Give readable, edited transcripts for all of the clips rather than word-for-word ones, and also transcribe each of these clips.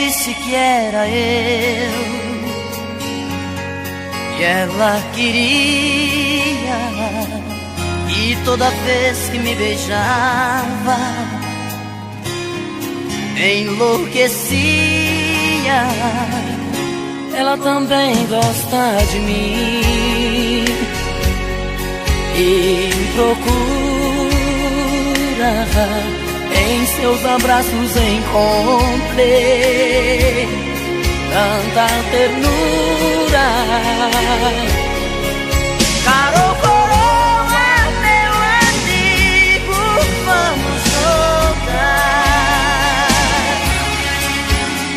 disse que era eu, que ela queria, e toda vez que me beijava enlouquecia. Ela também gosta de mim e procura, em seus abraços encontrei tanta ternura. Caro coroa, meu amigo, vamos jogar.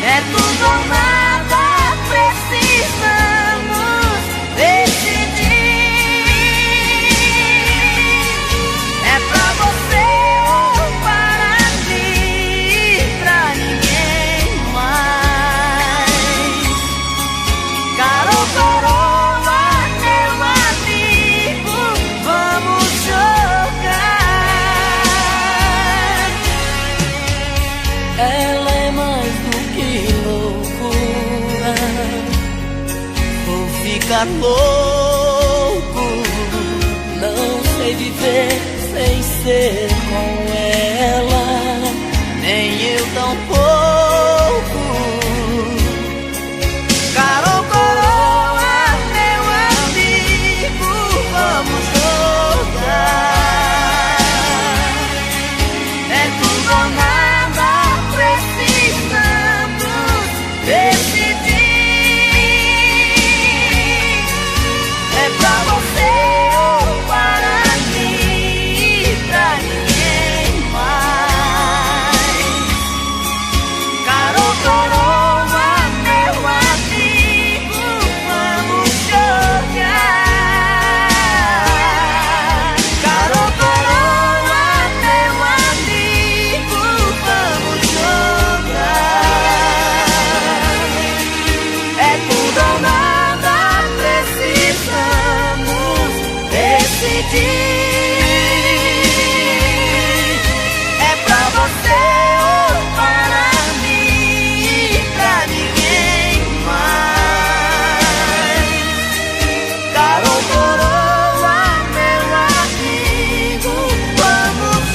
É tudo ou nada, precisamos decidir. É pra você ou para mim, pra ninguém mais. Caro coroa, meu amigo, vamos jogar. Ela é mais do que loucura, vou ficar louco. Não sei viver sem ser com ela, nem eu tampouco. Caro coroa, meu amigo, vamos jogar. É tudo ou nada, precisamos decidir. É pra você ou para mim, pra ninguém mais. Caro coroa, meu amigo, vamos jogar. Caro coroa, meu amigo, vamos jogar. É tudo ou nada, precisamos decidir. É pra você ou para mim, pra ninguém mais. Caro coroa, meu amigo, vamos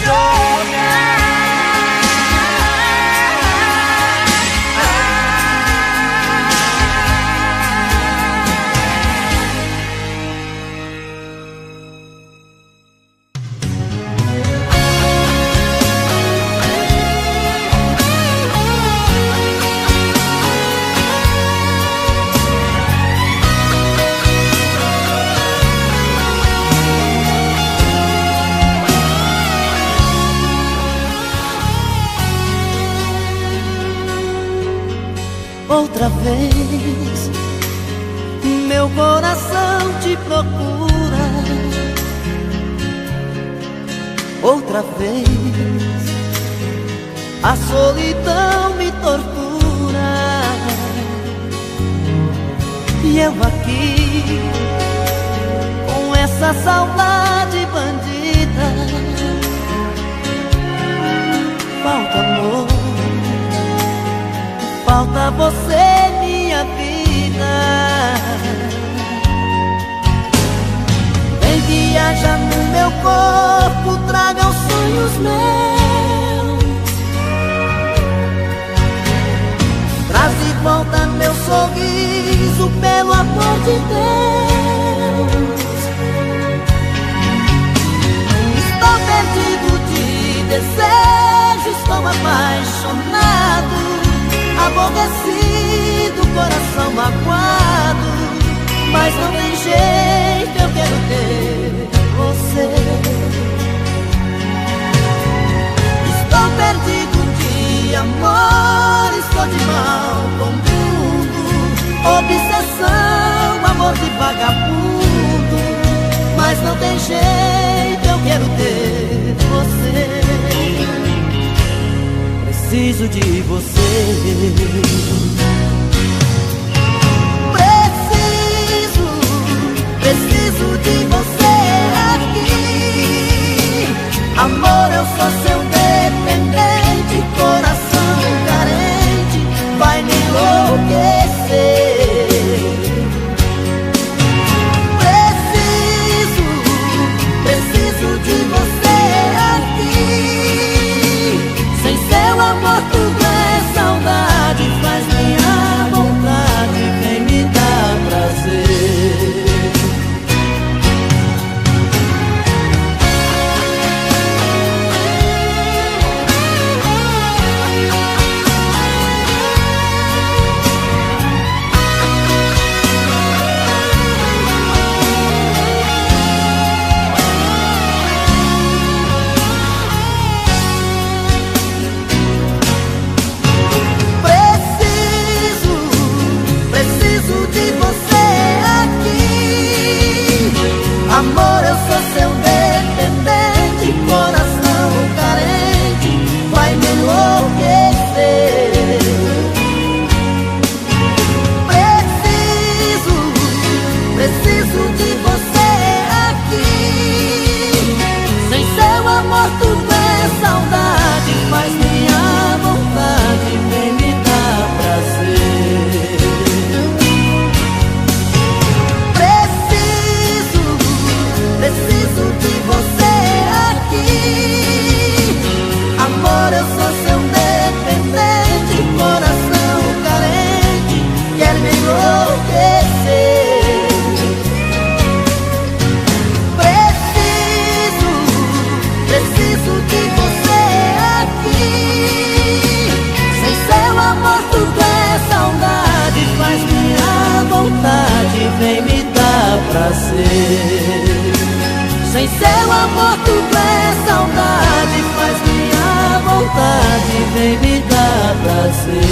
outra vez, meu coração te procura. Outra vez, a solidão me tortura. E eu aqui, com essa saudade bandida. Falta amor, falta você, minha vida. Vem viajar no meu corpo, traga os sonhos meus. Traz de volta meu sorriso, pelo amor de Deus. Estou perdido de desejo, estou apaixonado, aborrecido, coração magoado. Mas não tem jeito, eu quero ter você. Estou perdido de amor, estou de mal com o mundo. Obsessão, amor de vagabundo. Mas não tem jeito, eu quero ter você. Preciso de você. Preciso de você aqui. Amor, eu sou seu dependente, coração carente. Vai Amor, eu sou seu dependente, coração carente, vai me enlouquecer. Preciso de você aqui. Sem seu amor tudo é saudade, mas minha vontade vem me dar prazer. Preciso de você aqui. Amor, eu sou seu dependente, coração carente, quer me enlouquecer. Preciso de você aqui. Sem seu amor tudo é saudade, faz minha vontade vem me dar prazer. Sem seu amor tudo é saudade, faz minha vontade vem me dar prazer.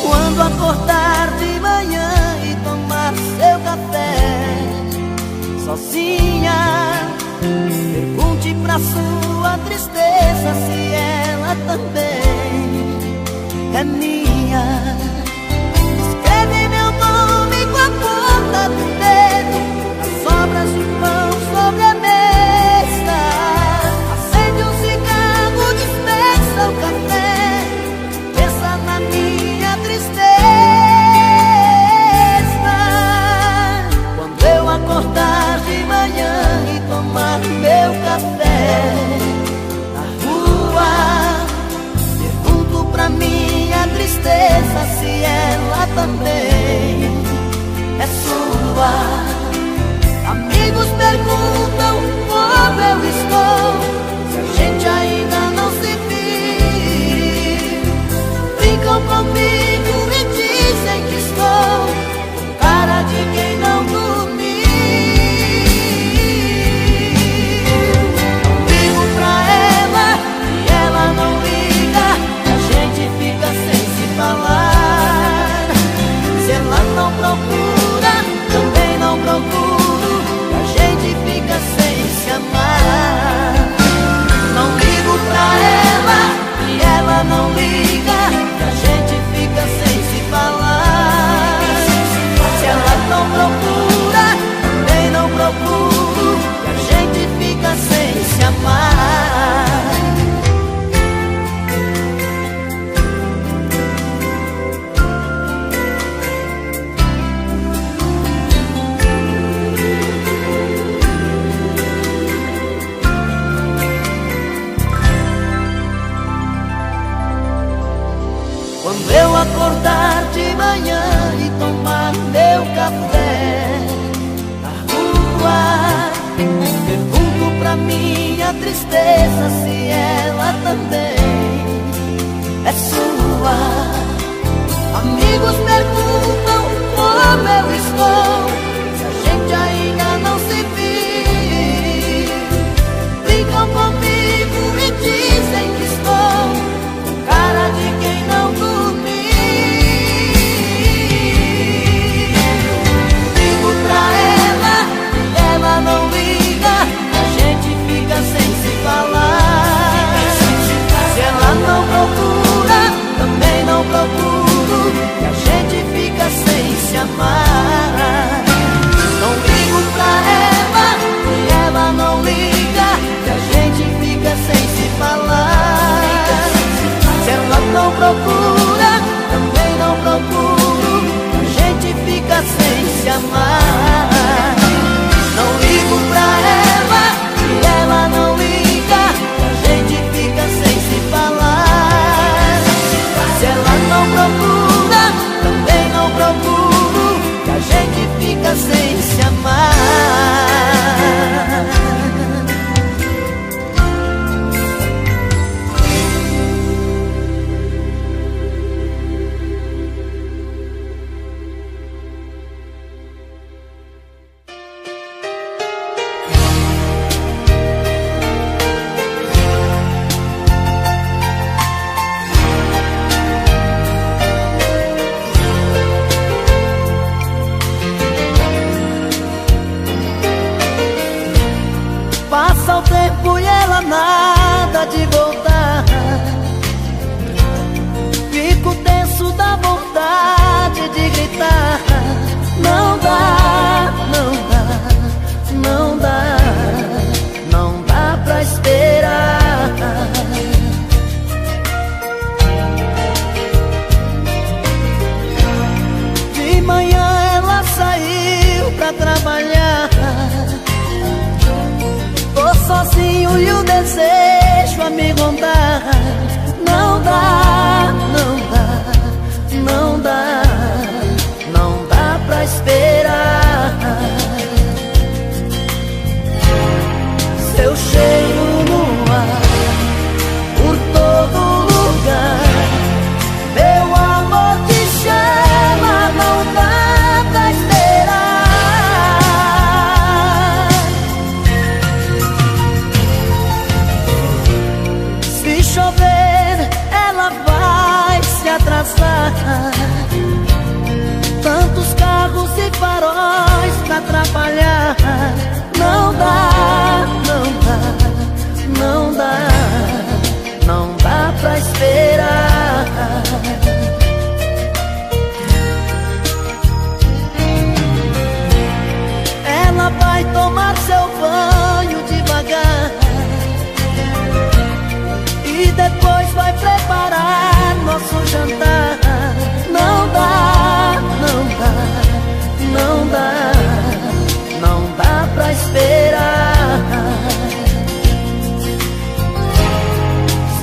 Quando acordar de manhã e tomar seu café sozinha, pergunte pra sua tristeza se ela também é minha. Escreve meu nome com a ponta do dedo nas sobras de pão sobre a mesa. Acende um cigarro, dispensa o café, pensa na minha tristeza. Quando eu acordar de manhã e tomar meu café na rua, pergunto pra minha tristeza se ela também é sua. Amigos perguntam como eu estou, se a gente ainda não se viu. Brincam comigo e dizem que estou com cara de quem não dormiu. Não ligo pra ela e ela não liga, a gente fica sem se falar. Se ela não procura, também não procuro, a gente fica sem se amar. Não ligo pra ela e ela não liga, a gente fica sem se falar. Se ela não procura, também não procuro, a gente fica sem se amar. Quando eu acordar de manhã e tomar meu café na rua, pergunto pra minha tristeza se ela também é sua. Amigos perguntam como eu estou, se a gente ainda não se viu. Brincam comigo e dizem que estou com cara de quem não dormiu. Ligo pra ela e ela não liga, a gente fica sem se falar. Se ela não procura, também não procuro, e a gente fica sem se amar. danada de voltar. Fico tenso da vontade de gritar. Não dá, não dá, não dá, não dá pra esperar. De manhã ela saiu pra trabalhar. Tô sozinho e o desejo a me rondar. Não dá, não dá, não dá, não dá pra esperar. Seu cheiro no ar, por todo lugar. Meu amor te chama, não dá pra esperar. Se chover, ela vai se atrasar. Tantos carros e faróis pra atrapalhar. Não dá, não dá, não dá, não dá pra esperar. Ela vai tomar seu banho devagar e depois vai preparar nosso jantar. Não dá, não dá, não dá, não dá pra esperar.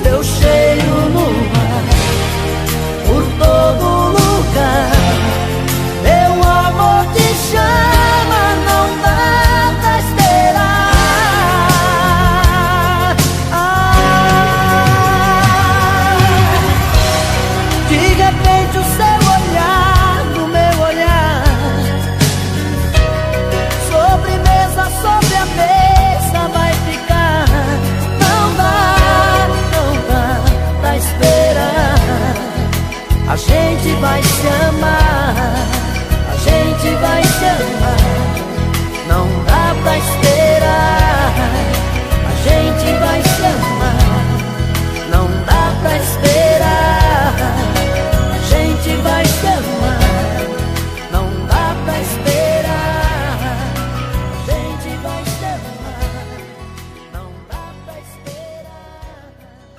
Seu cheiro no ar, por todo lugar. Meu amor te chama, não dá pra esperar. De repente o seu olhar no meu olhar. Sobremesa sobre a mesa vai ficar. Não dá, não dá pra esperar. A gente vai se amar, a gente vai se amar. Não dá pra esperar. A gente vai se amar, não dá pra esperar. A gente vai se amar, não dá pra esperar. A gente vai se amar, não dá pra esperar. A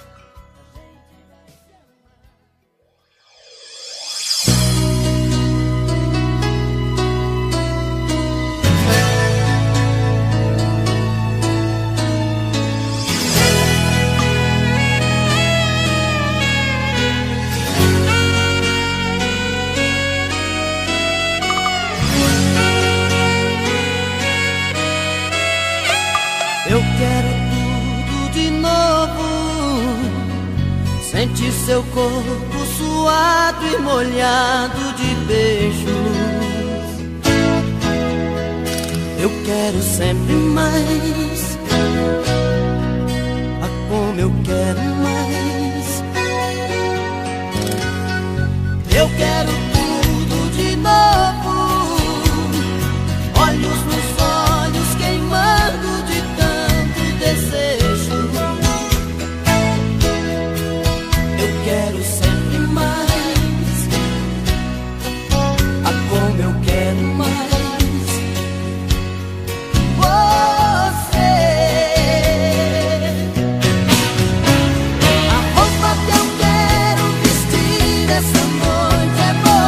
gente vai se amar. Eu quero tudo de novo. Sentir seu corpo suado e molhado de beijos. Eu quero sempre mais. Ah, como eu quero mais. Eu quero tudo de novo. Olhos nos olhos queimando de tanto desejo. Eu quero sempre mais. Ah, como eu quero mais. Você. A roupa que eu quero vestir essa noite é você.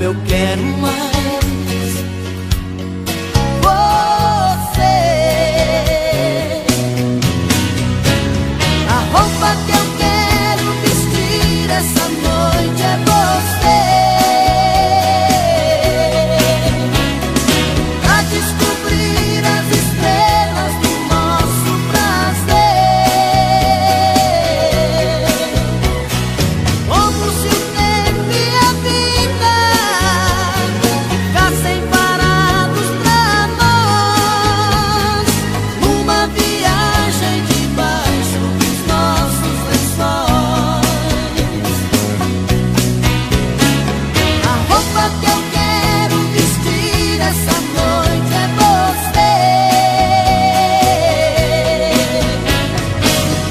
como eu quero mais você. A roupa que eu quero vestir essa noite é você, pra descobrir as estrelas do nosso prazer. Como se o tempo e a vida ficassem parados pra nós, numa viagem debaixo dos nossos lençóis. A roupa que eu quero vestir essa noite é você,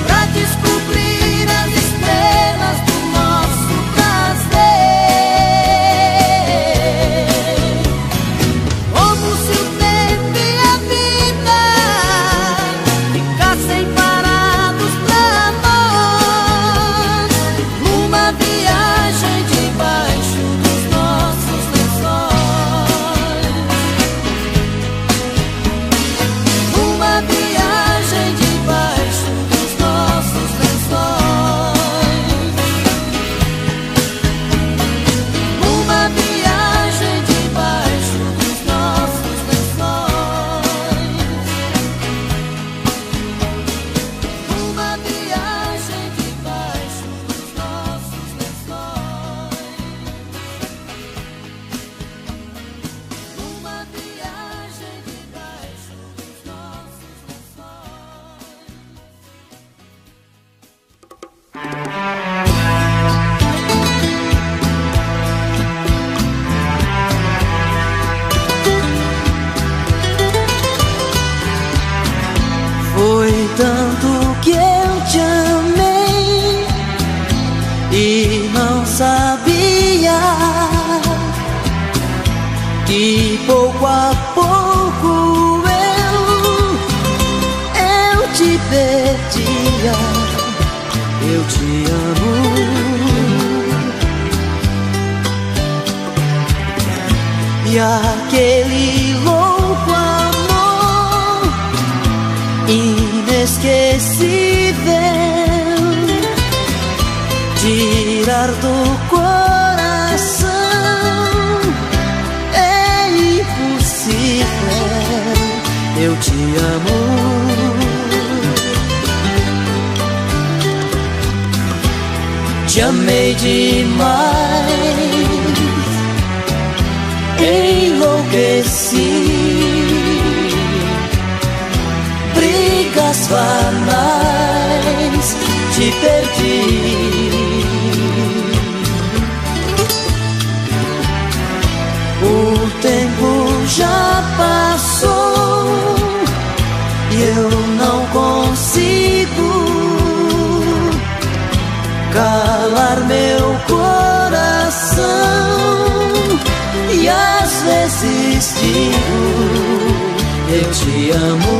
pra descobrir as estrelas do nosso prazer. Como se o tempo e a vida ficassem parados pra nós, numa viagem debaixo dos nossos lençóis. Numa viagem debaixo dos nossos lençóis. Numa viagem debaixo dos nossos lençóis. Numa viagem debaixo dos nossos lençóis. Numa viagem debaixo dos nossos Foi tanto que eu te amei e não sabia que pouco a pouco eu te perdia. Eu te amo e aquele louco amor inesquecível tirar do coração é impossível. Eu te amo. Te amei demais, enlouqueci. Brigas banais, te perdi. O tempo já passou e eu não consigo calar meu coração. E às vezes digo, eu te amo.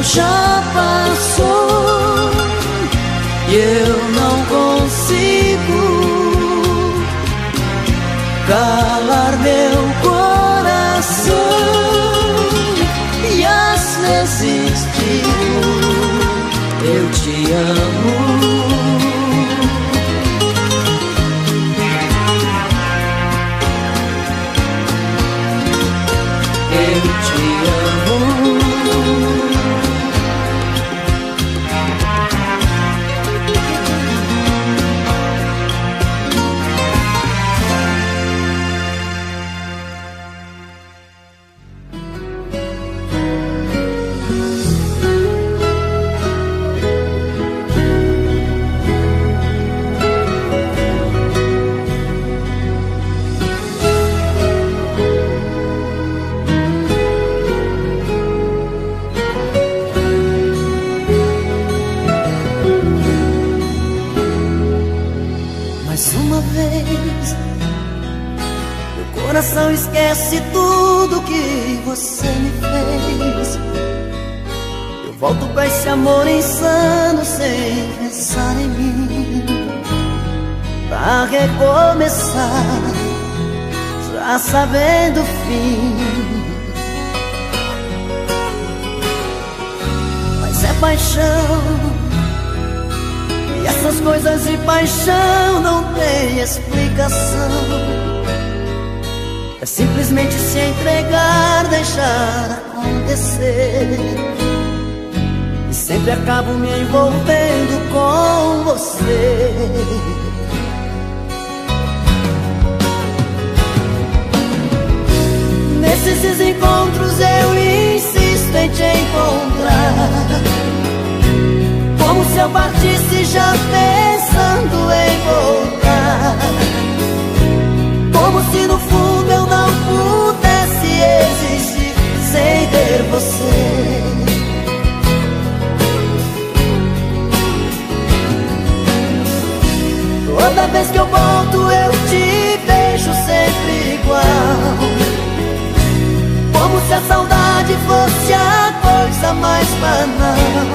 Já passou e eu não consigo calar meu coração. E às vezes digo, eu te amo. Eu te amo. vez. Meu coração esquece tudo que você me fez. Eu volto pra esse amor insano sem pensar em mim, pra recomeçar, já sabendo o fim. Mas é paixão, e essas coisas de paixão não tem explicação. É simplesmente se entregar, deixar acontecer. E sempre acabo me envolvendo com você. Nesses encontros eu insisto em te encontrar, como se eu partisse já pensando em voltar, como se no fundo eu não pudesse existir sem ter você. Toda vez que eu volto eu te vejo sempre igual, como se a saudade fosse a coisa mais banal.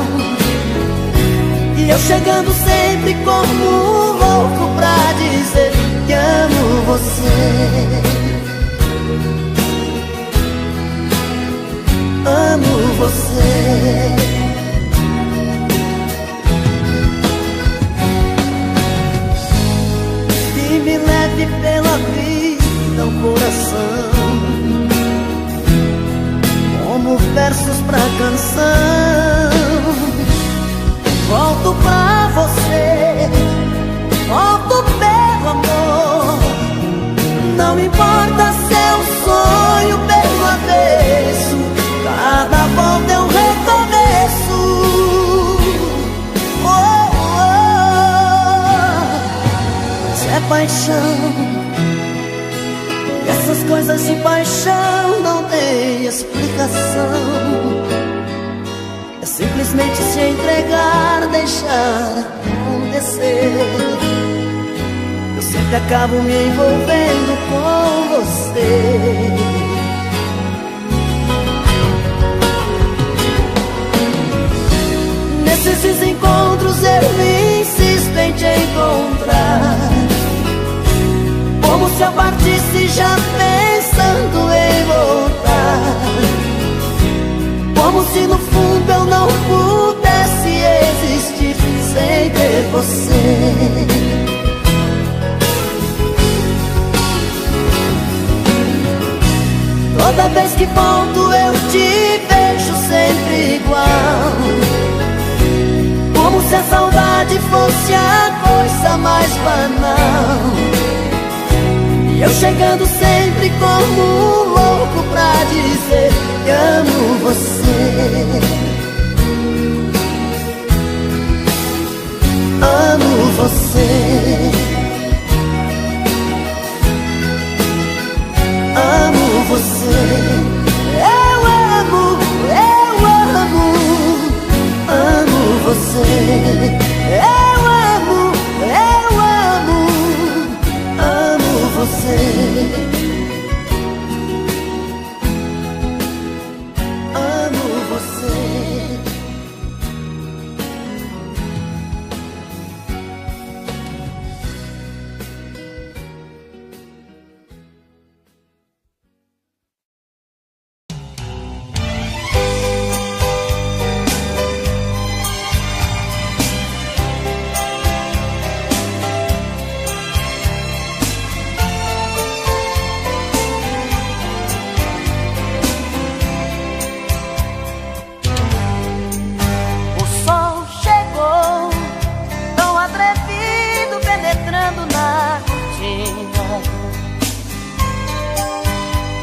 E eu chegando sempre como um louco pra dizer que amo você. Amo você. E me leve pela vida o coração, como versos pra canção. Volto pra você, volto pelo amor. Não importa se é um sonho pelo avesso, cada volta é um recomeço. Oh, oh. Mas é paixão, e essas coisas de paixão não tem explicação. É simplesmente se entregar, deixar acontecer. Eu sempre acabo me envolvendo com você. Nesses encontros eu insisto em te encontrar, como se eu partisse já pensando em voltar, como se no fundo eu não pudesse existir sem ter você. Toda vez que volto eu te vejo sempre igual, como se a saudade fosse a coisa mais banal. E eu chegando sempre como um louco pra dizer que amo você. Amo você. Amo você. Eu amo, amo você. Eu amo, amo você.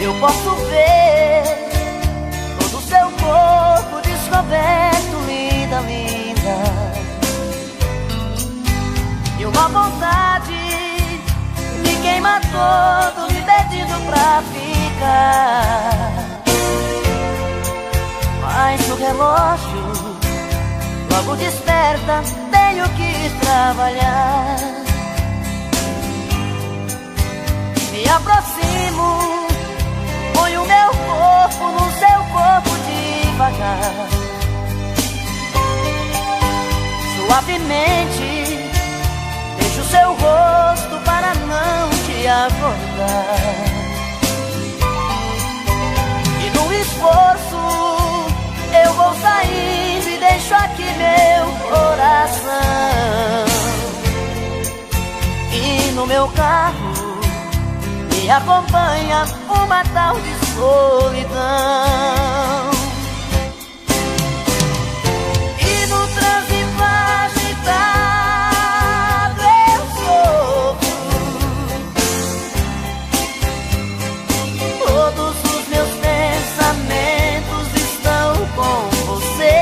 Eu posso ver todo o seu corpo descoberto, linda, linda. E uma vontade me queima todo, me pedindo pra ficar. Mas o relógio logo desperta, tenho que trabalhar. Me aproximo, ponho meu corpo no seu corpo devagar. Suavemente deixo seu rosto para não te acordar. E no esforço eu vou saindo e deixo aqui meu coração. E no meu carro me acompanha uma tal de solidão. E no trânsito agitado eu sofro. Todos os meus pensamentos estão com você.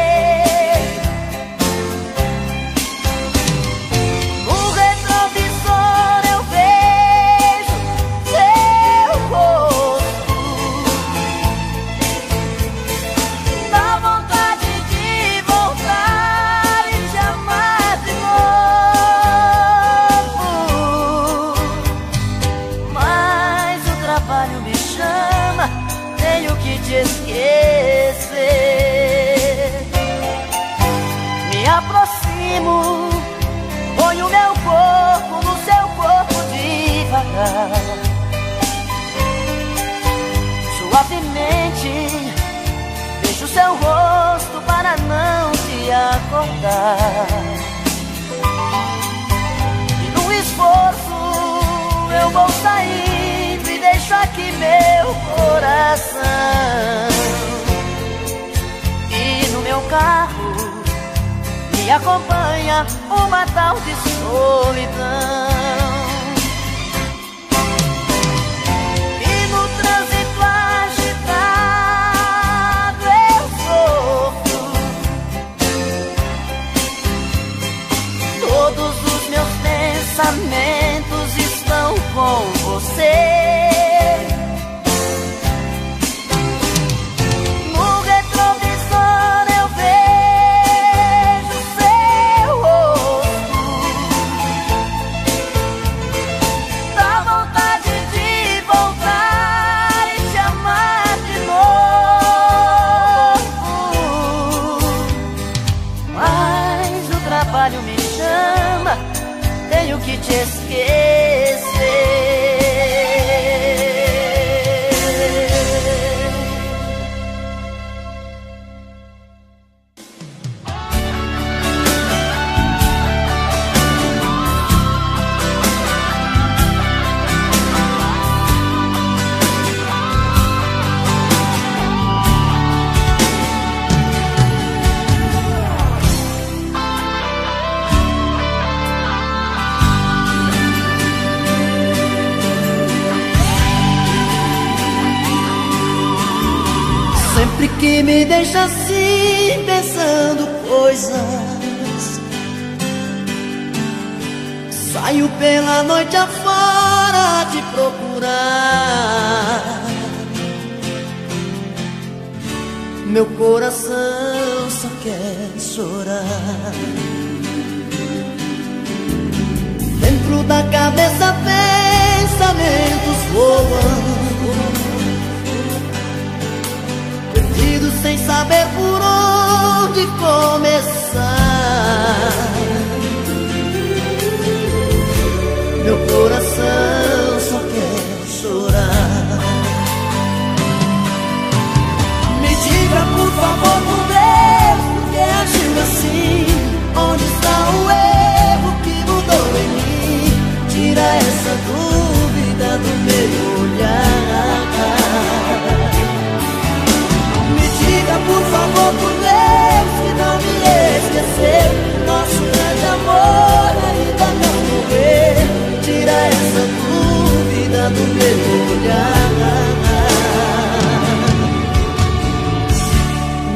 No retrovisor eu vejo seu rosto. Dá vontade de voltar e te amar de novo. Mas o trabalho me chama, tenho que te esquecer. Me aproximo, ponho meu corpo no seu corpo devagar. Suavemente deixo seu rosto para não te acordar. E no esforço eu vou saindo e deixo aqui meu coração. E no meu carro me acompanha uma tal de solidão. E no trânsito agitado eu sofro. Todos os meus pensamentos estão com você. No retrovisor eu vejo seu rosto. Dá vontade de voltar e te amar de novo. Mas o trabalho me chama, tenho que te esquecer. Sempre que me deixa assim, pensando coisas, saio pela noite afora te procurar. Meu coração só quer chorar. Dentro da cabeça pensamentos voam, perdido sem saber por onde começar. Meu coração só quer chorar. Me diga por favor, por Deus, por que agiu assim? Onde está o erro que mudou em mim? Tira essa dúvida do meu olhar. Por favor, por Deus, que não me esquecer. Nosso grande amor ainda não morreu. Tira essa dúvida do meu olhar.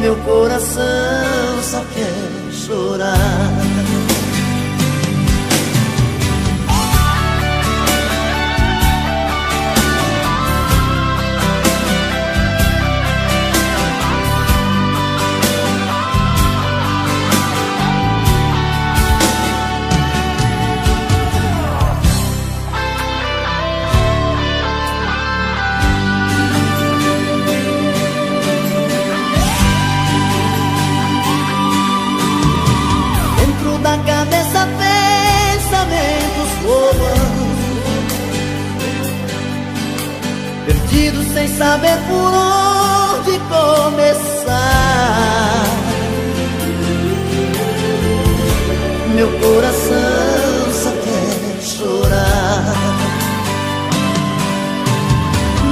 Meu coração só quer chorar. perdido sem saber por onde começar. Meu coração só quer chorar.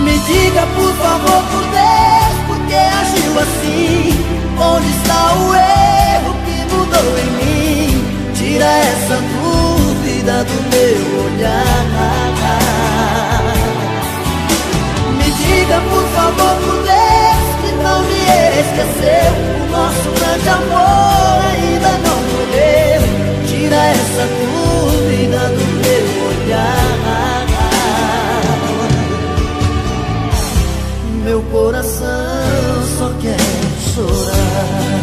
Me diga por favor, por Deus, por que agiu assim? Onde está o erro que mudou em mim? Tira essa dúvida do meu olhar. Me diga por favor, por Deus, que não me esqueceu. O nosso grande amor ainda não morreu. Tira essa dúvida do meu olhar. Meu coração só quer chorar.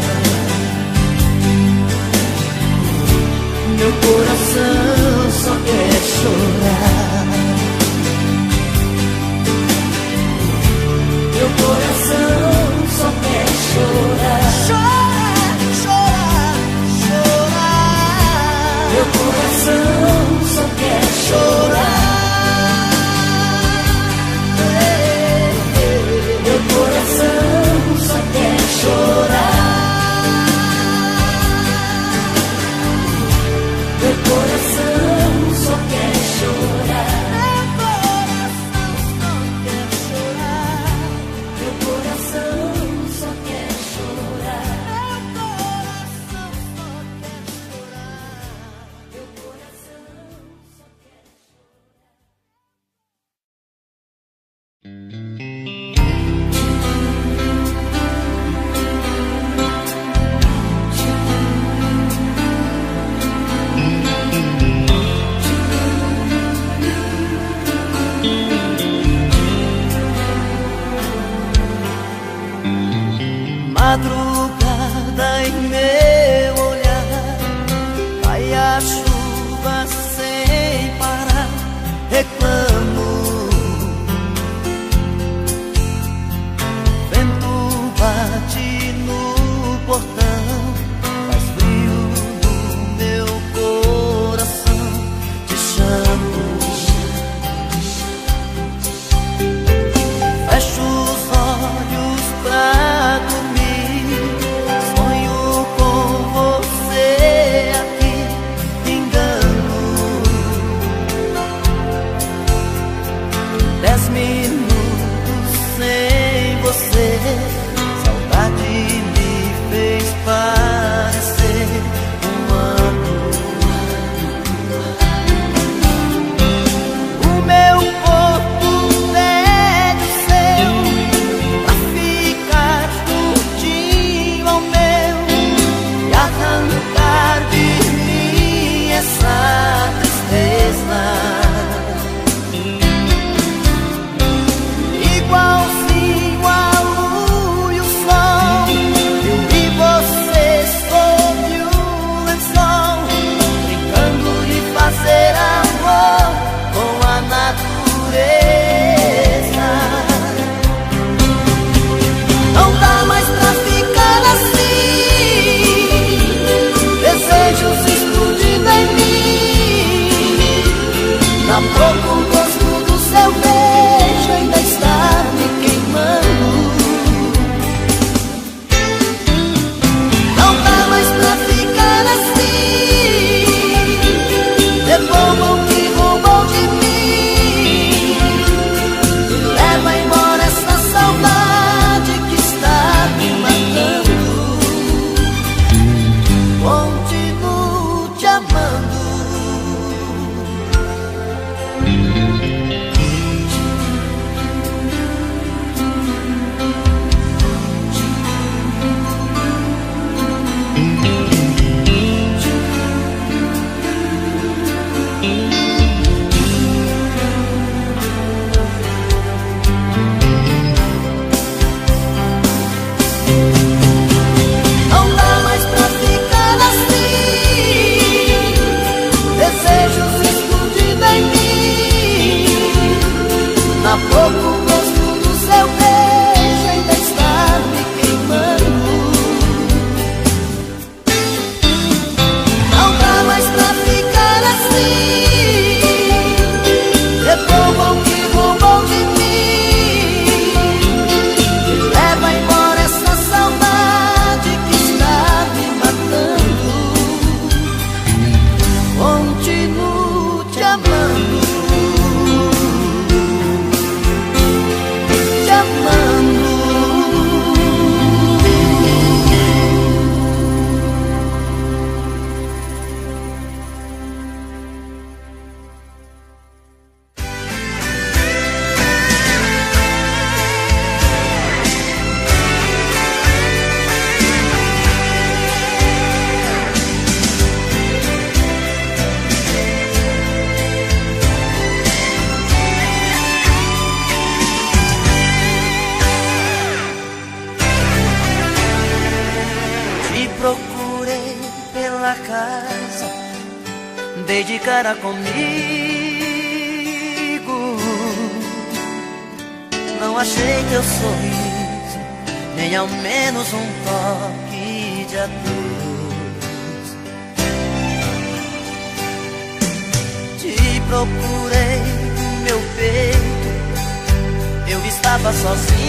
Meu coração só quer chorar. Meu coração só quer chorar. Chorar, chorar, chorar. Meu coração só quer chorar. Meu coração só quer chorar. Meu coração só quer chorar. Meu coração só quer chorar. Meu coração só quer chorar. Meu coração só quer madrugada em meu olhar, cai a chuva sem parar, reclamo. Vento bate no portão, faz frio no meu coração, te chamo. Fecho os olhos pra dormir, sonho com você aqui, engano. 10 minutos sem você, saudade me fez parecer um ano. O meu corpo pede o seu pra ficar juntinho ao meu e arrancar de mim essa tristeza. Igualzinho a lua e o sol, eu e você sob o lençol, brincando de fazer amor com a natureza. Não dá mais pra ficar assim, desejos explodindo em mim. Na boca o gosto do seu beijo ainda está me queimando. Não dá mais pra ficar assim, devolva o que roubou de mim. Leva embora essa saudade que está me matando. Continuo te amando. Não dá mais pra ficar assim, desejos explodindo em mim. Na boca o gosto do seu beijo ainda está me queimando. Não dá mais pra ficar assim, devolva o que roubou de mim. ficará comigo. Não achei teu sorriso, nem ao menos um toque de adeus. Te procurei no meu peito, eu estava sozinho.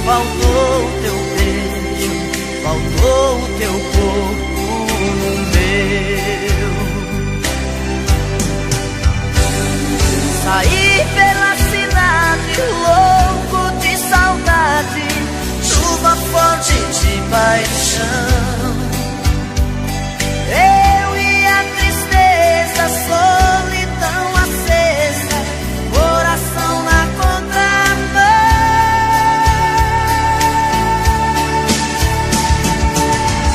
Faltou o teu beijo, faltou o teu corpo no meu. Saí pela cidade, louco de saudade, chuva forte de paixão. Eu e a tristeza, solidão acesa, coração na contramão.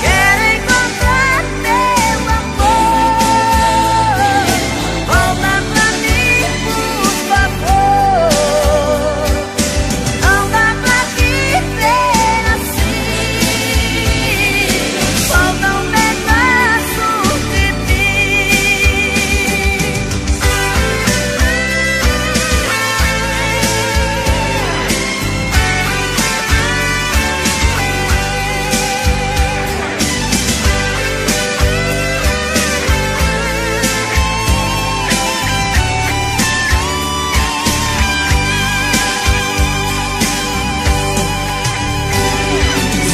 Quero encontrar teu amor, volta pra mim, por favor. Não dá pra viver assim, falta um pedaço de mim.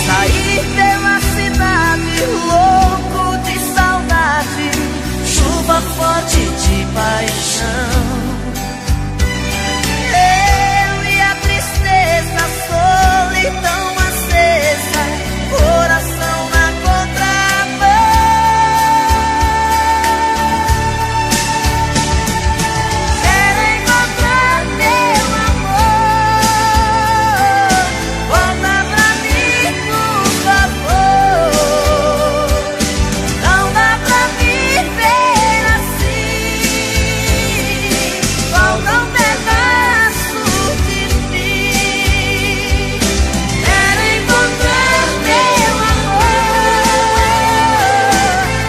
Saí pela cidade, louco de saudade, chuva forte de paixão. Eu e a tristeza, solidão acesa, coração na contramão. Quero encontrar teu amor, volta pra mim, por favor. Não dá pra viver assim, falta um pedaço de mim. Quero encontrar teu amor,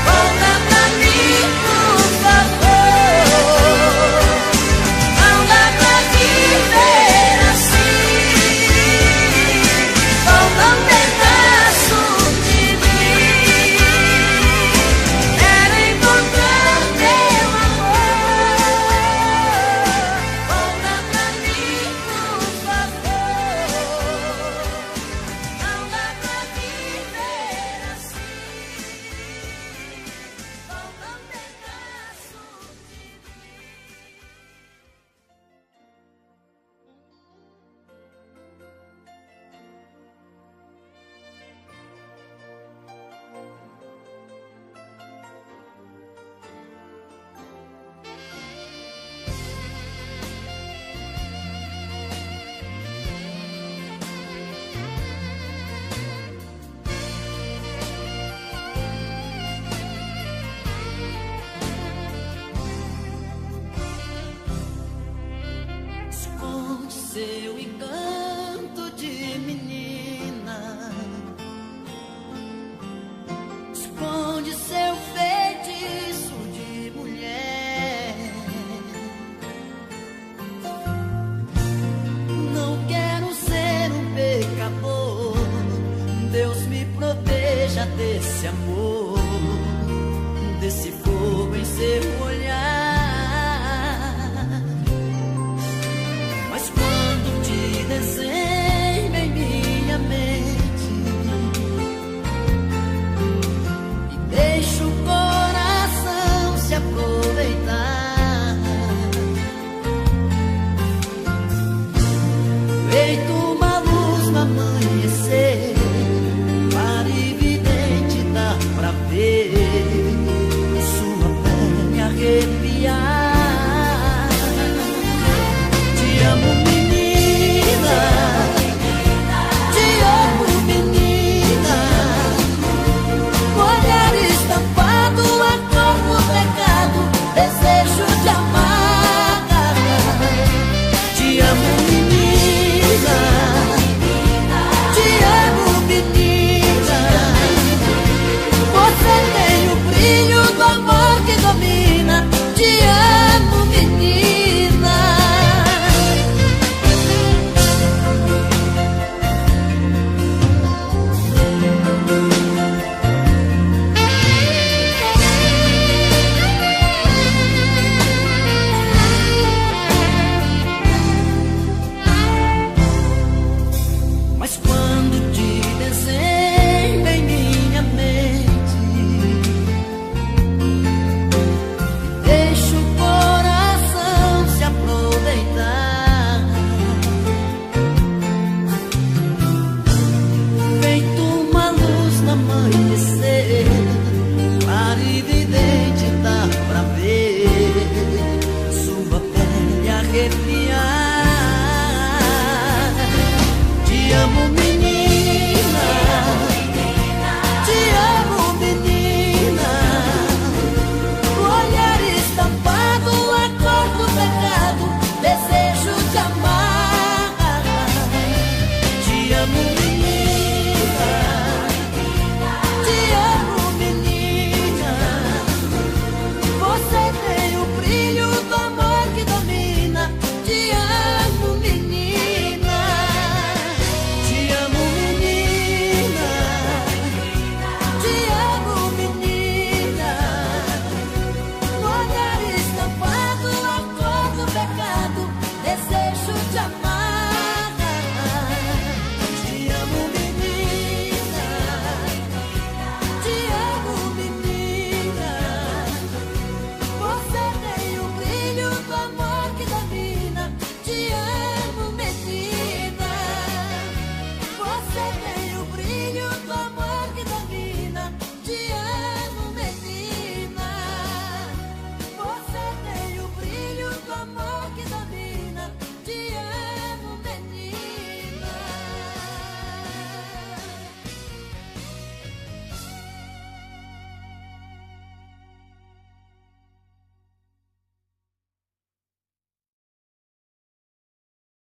volta pra mim, por favor. Não dá pra viver assim, falta um pedaço de mim. Quero encontrar teu amor, volta pra mim, por favor. Não dá pra viver assim, falta um pedaço de Esconde seu engano.